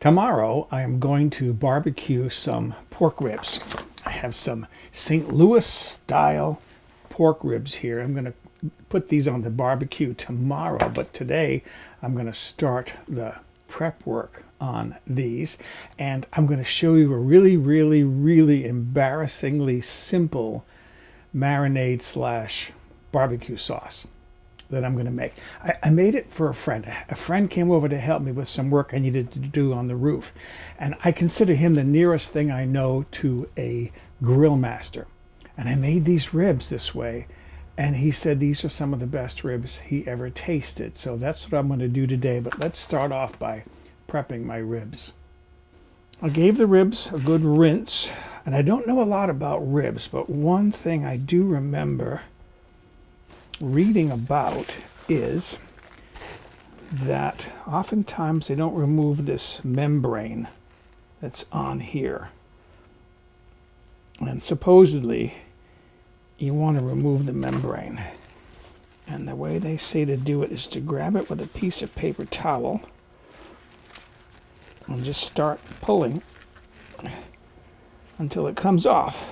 Tomorrow I am going to barbecue some pork ribs. I have some St. Louis style pork ribs here. I'm going to put these on the barbecue tomorrow, but today I'm going to start the prep work on these, and I'm going to show you a really embarrassingly simple marinade slash barbecue sauce that I'm going to make. I made it for a friend. A friend came over to help me with some work I needed to do on the roof. And I consider him the nearest thing I know to a grill master. And I made these ribs this way. And he said these are some of the best ribs he ever tasted. So that's what I'm going to do today. But let's start off by prepping my ribs. I gave the ribs a good rinse. And I don't know a lot about ribs, but one thing I do remember reading about is that oftentimes they don't remove this membrane that's on here. And supposedly you want to remove the membrane. And the way they say to do it is to grab it with a piece of paper towel and just start pulling until it comes off.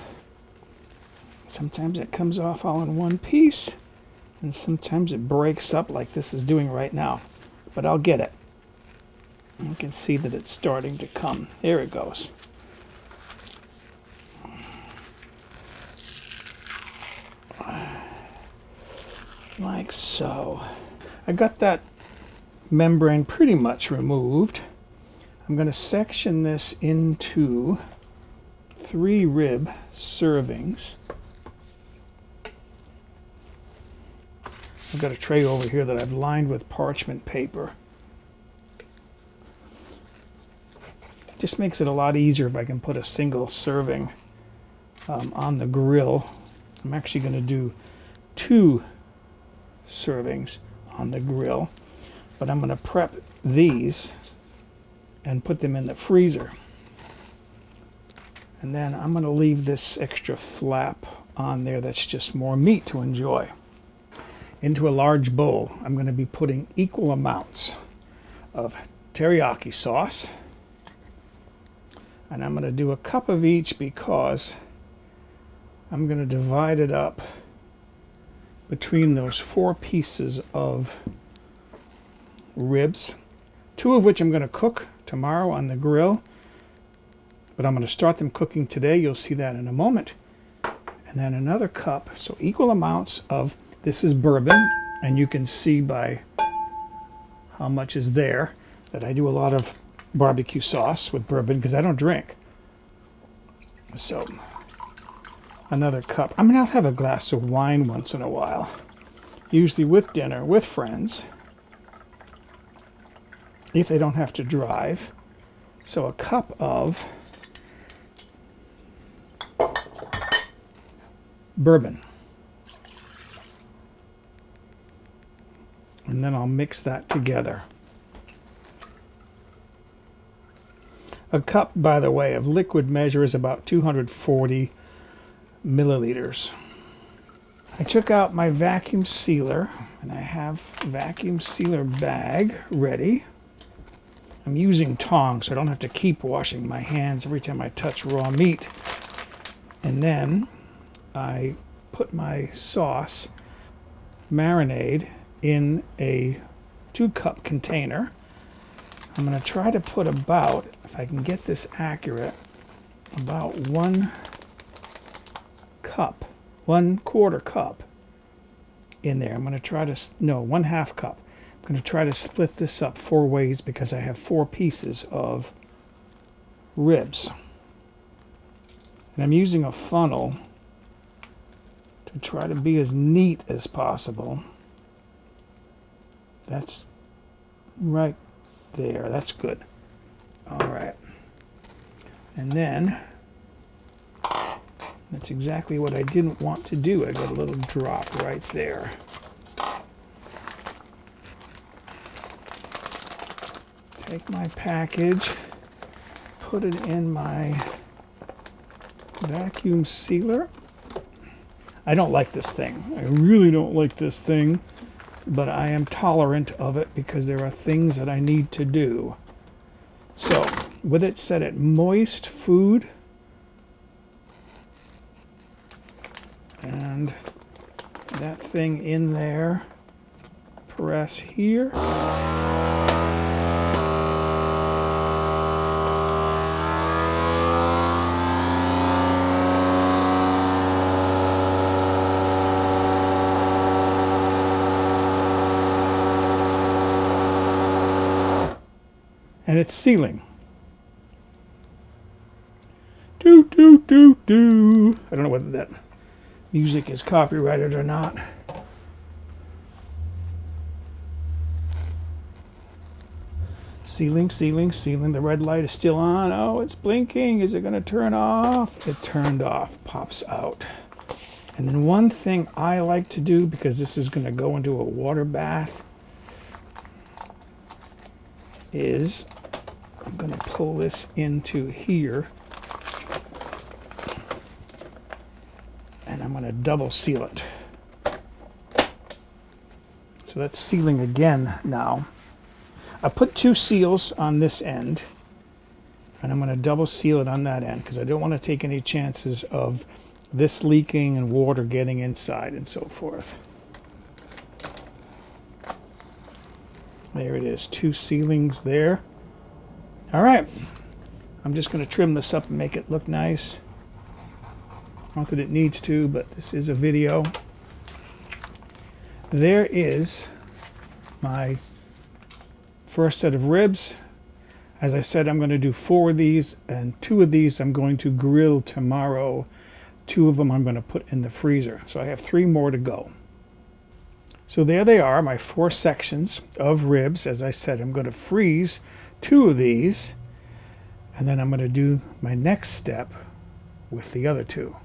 Sometimes it comes off all in one piece, and sometimes it breaks up like this is doing right now. But I'll get it. You can see that it's starting to come. There it goes. Like so. I got that membrane pretty much removed. I'm going to section this into 3 rib servings. I've got a tray over here that I've lined with parchment paper. Just makes it a lot easier if I can put a single serving on the grill. I'm actually going to do 2 servings on the grill, but I'm going to prep these and put them in the freezer. And then I'm going to leave this extra flap on there that's just more meat to enjoy. Into a large bowl, I'm going to be putting equal amounts of teriyaki sauce. And I'm going to do a cup of each because I'm going to divide it up between those 4 pieces of ribs, 2 of which I'm going to cook tomorrow on the grill. But I'm going to start them cooking today. You'll see that in a moment. And then another cup, so equal amounts of, this is bourbon, and you can see by how much is there that I do a lot of barbecue sauce with bourbon because I don't drink. So another cup. I mean, I'll have a glass of wine once in a while, usually with dinner, with friends, if they don't have to drive. So a cup of bourbon. And then I'll mix that together. A cup, by the way, of liquid measure is about 240 milliliters. I took out my vacuum sealer, and I have a vacuum sealer bag ready. I'm using tongs, so I don't have to keep washing my hands every time I touch raw meat. And then I put my sauce marinade in a 2-cup container. I'm going to try to put about, if I can get this accurate, about 1 cup, 1/4 cup in there. I'm going to try to, no, 1/2 cup. I'm going to try to split this up 4 ways because I have 4 pieces of ribs. And I'm using a funnel to try to be as neat as possible. That's right there. That's good. All right. And then, that's exactly what I didn't want to do. I got a little drop right there. Take my package, put it in my vacuum sealer. I don't like this thing. I really don't like this thing. But I am tolerant of it because there are things that I need to do. So with it set at moist food. And that thing in there, press here. And it's sealing. Do, do, do, do. I don't know whether that music is copyrighted or not. Sealing, sealing, sealing. The red light is still on. Oh, it's blinking. Is it going to turn off? It turned off. Pops out. And then one thing I like to do, because this is going to go into a water bath, is I'm going to pull this into here. And I'm going to double seal it. So that's sealing again now. I put 2 seals on this end, and I'm going to double seal it on that end because I don't want to take any chances of this leaking and water getting inside and so forth. There it is, 2 sealings there. All right, I'm just going to trim this up and make it look nice. Not that it needs to, but this is a video. There is my first set of ribs. As I said, I'm going to do 4 of these, and 2 of these I'm going to grill tomorrow. 2 of them I'm going to put in the freezer. So I have 3 more to go. So there they are, my 4 sections of ribs. As I said, I'm going to freeze 2 of these, and then I'm going to do my next step with the other 2.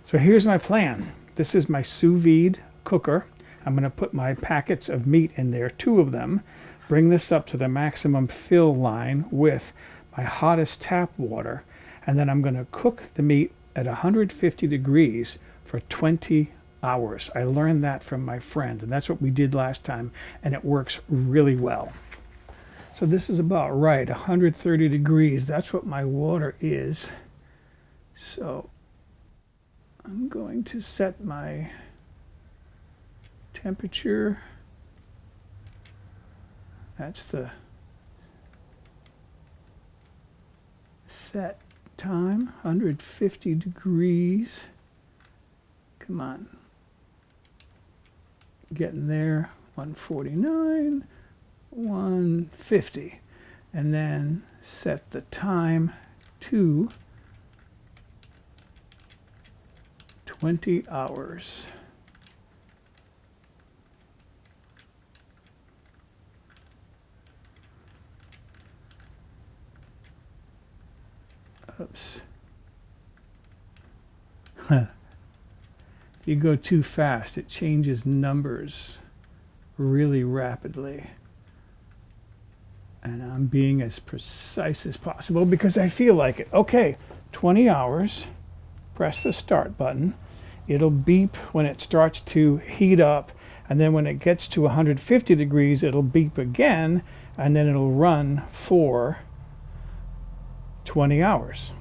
So here's my plan. This is my sous vide cooker. I'm going to put my packets of meat in there, 2 of them. Bring this up to the maximum fill line with my hottest tap water, and then I'm going to cook the meat at 150 degrees for 20 hours. I learned that from my friend, and that's what we did last time, and it works really well. So this is about right, 130 degrees. That's what my water is. So I'm going to set my temperature. That's the set time, 150 degrees. Come on. Getting there, 149, 150. And then set the time to 20 hours. Oops. If you go too fast, it changes numbers really rapidly. And I'm being as precise as possible because I feel like it. Okay, 20 hours. Press the start button. It'll beep when it starts to heat up, and then when it gets to 150 degrees, it'll beep again, and then it'll run for 20 hours.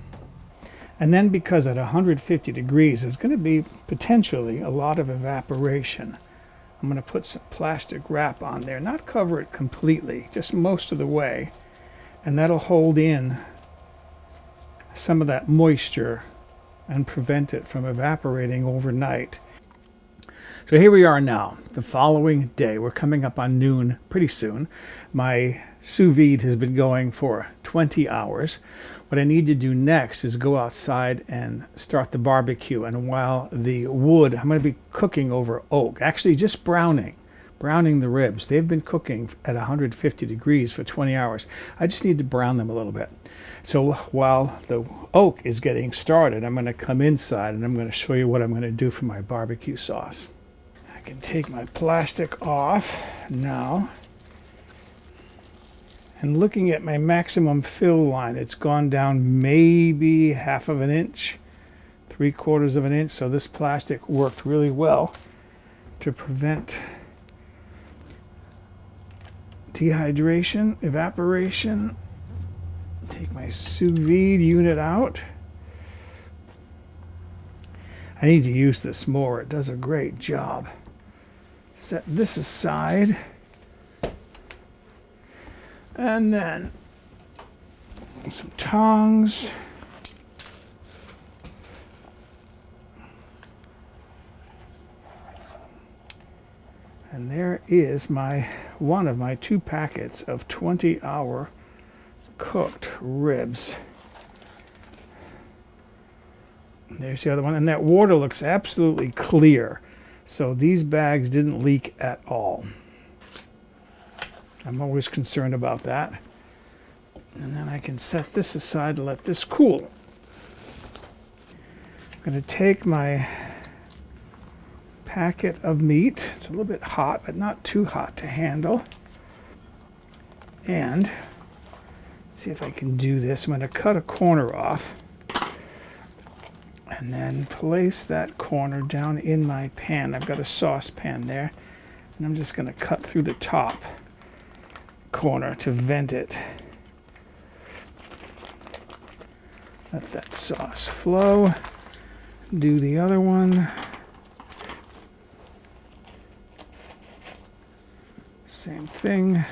And then because at 150 degrees there's going to be potentially a lot of evaporation, I'm going to put some plastic wrap on there, not cover it completely, just most of the way, and that'll hold in some of that moisture and prevent it from evaporating overnight. So here we are now, the following day. We're coming up on noon pretty soon. My sous vide has been going for 20 hours. What I need to do next is go outside and start the barbecue. And while the wood, I'm going to be cooking over oak, actually just browning the ribs. They've been cooking at 150 degrees for 20 hours. I just need to brown them a little bit. So while the oak is getting started, I'm going to come inside and I'm going to show you what I'm going to do for my barbecue sauce. I can take my plastic off now. And looking at my maximum fill line, it's gone down maybe 1/2 inch, 3/4 of an inch. So this plastic worked really well to prevent dehydration, evaporation. Take my sous vide unit out. I need to use this more. It does a great job. Set this aside. And then some tongs. And there is one of my 2 packets of 20-hour cooked ribs. There's the other one. And that water looks absolutely clear. So these bags didn't leak at all. I'm always concerned about that. And then I can set this aside and let this cool. I'm going to take my packet of meat. It's a little bit hot, but not too hot to handle. And see if I can do this. I'm going to cut a corner off and then place that corner down in my pan. I've got a saucepan there, and I'm just going to cut through the top corner to vent it. Let that sauce flow. Do the other one. Same thing.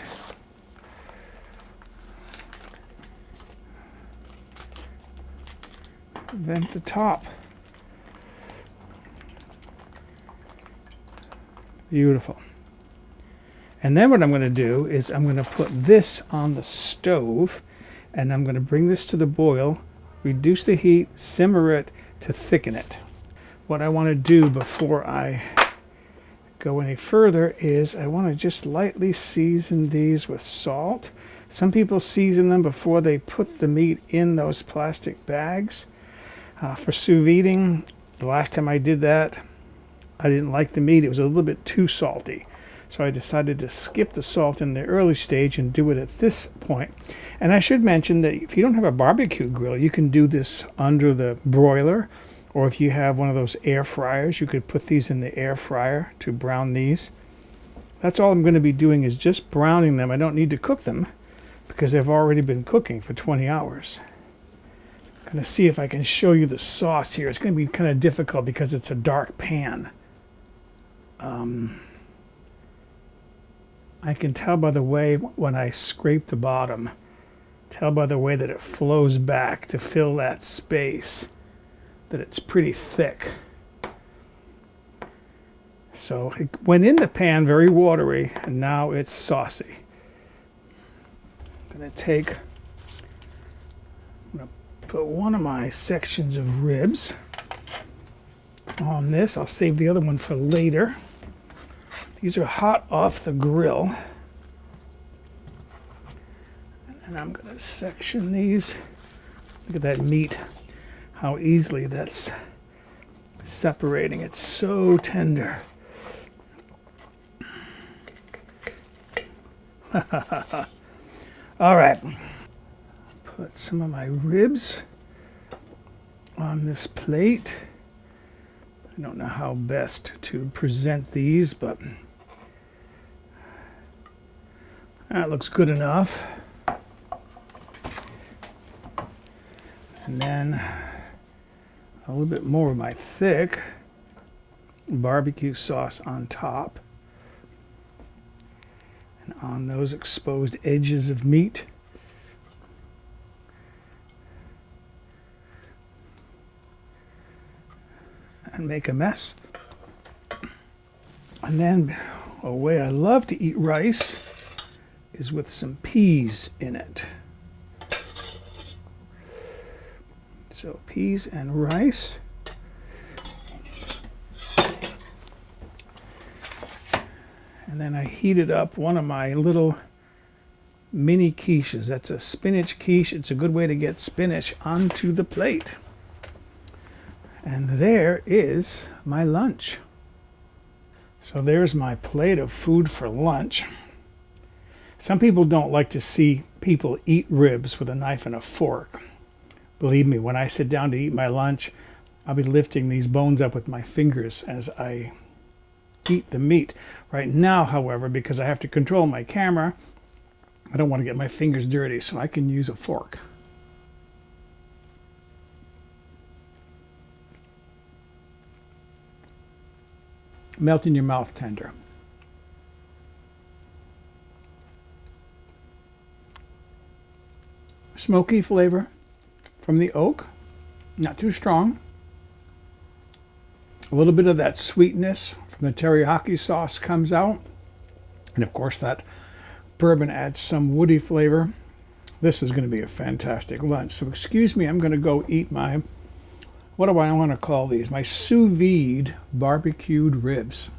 Vent the top. Beautiful. And then what I'm going to do is I'm going to put this on the stove, and I'm going to bring this to the boil, reduce the heat, simmer it to thicken it. What I want to do before I go any further is I want to just lightly season these with salt. Some people season them before they put the meat in those plastic bags. For sous videing, the last time I did that, I didn't like the meat. It was a little bit too salty. So I decided to skip the salt in the early stage and do it at this point. And I should mention that if you don't have a barbecue grill, you can do this under the broiler. Or if you have one of those air fryers, you could put these in the air fryer to brown these. That's all I'm going to be doing is just browning them. I don't need to cook them because they've already been cooking for 20 hours. I'm going to see if I can show you the sauce here. It's going to be kind of difficult because it's a dark pan. I can tell by the way when I scrape the bottom, tell by the way that it flows back to fill that space, that it's pretty thick. So it went in the pan very watery, and now it's saucy. I'm going to put one of my sections of ribs on this. I'll save the other one for later. These are hot off the grill. And I'm going to section these. Look at that meat, how easily that's separating. It's so tender. All right. Put some of my ribs on this plate. I don't know how best to present these, but that looks good enough. And then a little bit more of my thick barbecue sauce on top. And on those exposed edges of meat. And make a mess. And then a way I love to eat rice is with some peas in it. So peas and rice. And then I heated up one of my little mini quiches. That's a spinach quiche. It's a good way to get spinach onto the plate. And there is my lunch. So there's my plate of food for lunch. Some people don't like to see people eat ribs with a knife and a fork. Believe me, when I sit down to eat my lunch, I'll be lifting these bones up with my fingers as I eat the meat. Right now, however, because I have to control my camera, I don't want to get my fingers dirty, so I can use a fork. Melt in your mouth tender. Smoky flavor from the oak, not too strong. A little bit of that sweetness from the teriyaki sauce comes out. And of course that bourbon adds some woody flavor. This is going to be a fantastic lunch. So excuse me, I'm going to go eat my, what do I want to call these? My sous vide barbecued ribs.